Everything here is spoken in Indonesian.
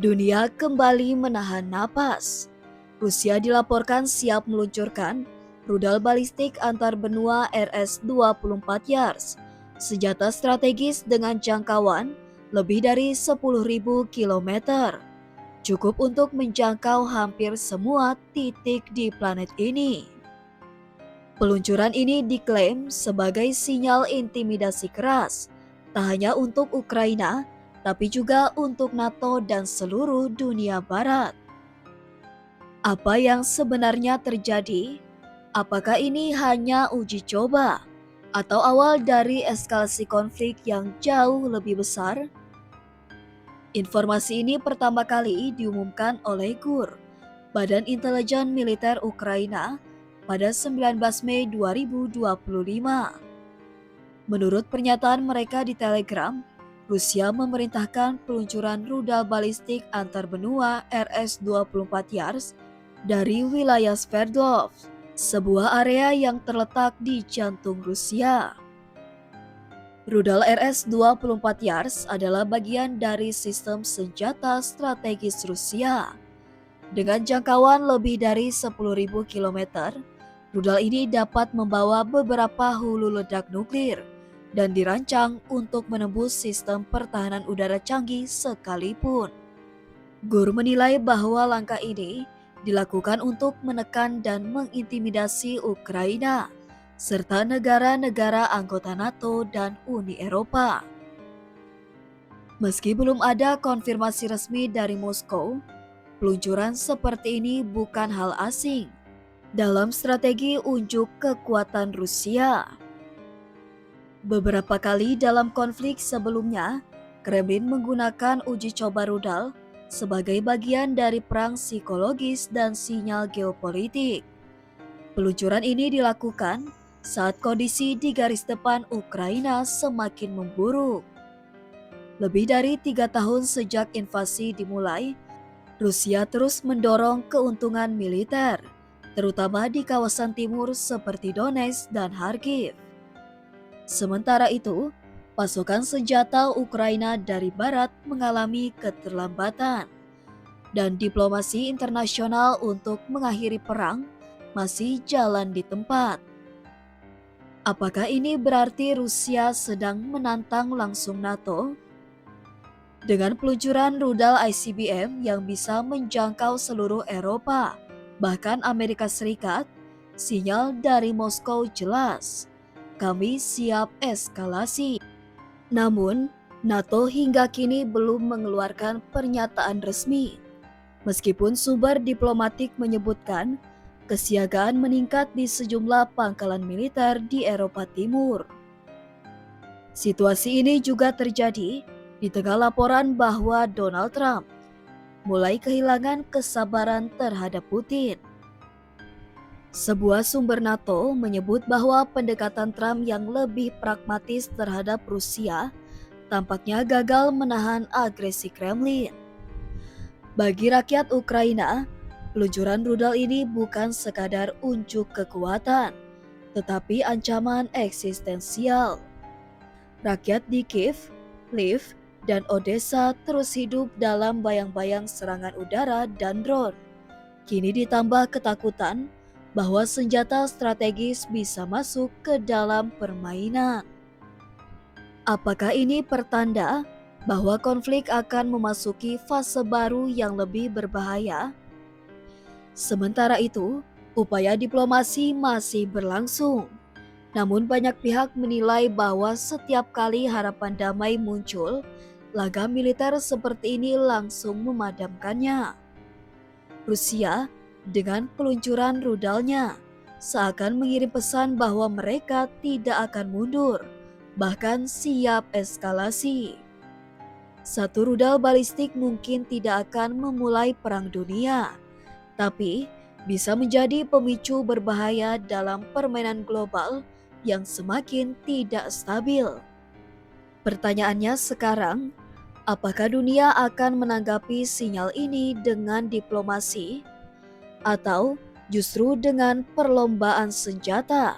Dunia kembali menahan napas. Rusia dilaporkan siap meluncurkan rudal balistik antar benua RS-24 Yars, senjata strategis dengan jangkauan lebih dari 10.000 kilometer, cukup untuk menjangkau hampir semua titik di planet ini. Peluncuran ini diklaim sebagai sinyal intimidasi keras, tak hanya untuk Ukraina, tapi juga untuk NATO dan seluruh dunia barat. Apa yang sebenarnya terjadi? Apakah ini hanya uji coba? Atau awal dari eskalasi konflik yang jauh lebih besar? Informasi ini pertama kali diumumkan oleh GUR, Badan Intelijen Militer Ukraina, pada 19 Mei 2025. Menurut pernyataan mereka di Telegram, Rusia memerintahkan peluncuran rudal balistik antar benua RS-24 Yars dari wilayah Sverdlov, sebuah area yang terletak di jantung Rusia. Rudal RS-24 Yars adalah bagian dari sistem senjata strategis Rusia. Dengan jangkauan lebih dari 10.000 kilometer, rudal ini dapat membawa beberapa hulu ledak nuklir dan dirancang untuk menembus sistem pertahanan udara canggih sekalipun. GUR menilai bahwa langkah ini dilakukan untuk menekan dan mengintimidasi Ukraina, serta negara-negara anggota NATO dan Uni Eropa. Meski belum ada konfirmasi resmi dari Moskow, peluncuran seperti ini bukan hal asing dalam strategi unjuk kekuatan Rusia. Beberapa kali dalam konflik sebelumnya, Kremlin menggunakan uji coba rudal sebagai bagian dari perang psikologis dan sinyal geopolitik. Peluncuran ini dilakukan saat kondisi di garis depan Ukraina semakin memburuk. Lebih dari 3 tahun sejak invasi dimulai, Rusia terus mendorong keuntungan militer, terutama di kawasan timur seperti Donetsk dan Kharkiv. Sementara itu, pasokan senjata Ukraina dari barat mengalami keterlambatan, dan diplomasi internasional untuk mengakhiri perang masih jalan di tempat. Apakah ini berarti Rusia sedang menantang langsung NATO? Dengan peluncuran rudal ICBM yang bisa menjangkau seluruh Eropa, bahkan Amerika Serikat, sinyal dari Moskow jelas. Kami siap eskalasi. Namun, NATO hingga kini belum mengeluarkan pernyataan resmi. Meskipun sumber diplomatik menyebutkan kesiagaan meningkat di sejumlah pangkalan militer di Eropa Timur. Situasi ini juga terjadi di tengah laporan bahwa Donald Trump mulai kehilangan kesabaran terhadap Putin. Sebuah sumber NATO menyebut bahwa pendekatan Trump yang lebih pragmatis terhadap Rusia tampaknya gagal menahan agresi Kremlin. Bagi rakyat Ukraina, peluncuran rudal ini bukan sekadar unjuk kekuatan, tetapi ancaman eksistensial. Rakyat di Kiev, Lviv, dan Odessa terus hidup dalam bayang-bayang serangan udara dan drone. Kini ditambah ketakutan bahwa senjata strategis bisa masuk ke dalam permainan. Apakah ini pertanda bahwa konflik akan memasuki fase baru yang lebih berbahaya? Sementara itu, upaya diplomasi masih berlangsung. Namun banyak pihak menilai bahwa setiap kali harapan damai muncul, laga militer seperti ini langsung memadamkannya. Rusia dengan peluncuran rudalnya seakan mengirim pesan bahwa mereka tidak akan mundur, bahkan siap eskalasi. Satu rudal balistik mungkin tidak akan memulai perang dunia, tapi bisa menjadi pemicu berbahaya dalam permainan global yang semakin tidak stabil. Pertanyaannya sekarang, apakah dunia akan menanggapi sinyal ini dengan diplomasi atau justru dengan perlombaan senjata?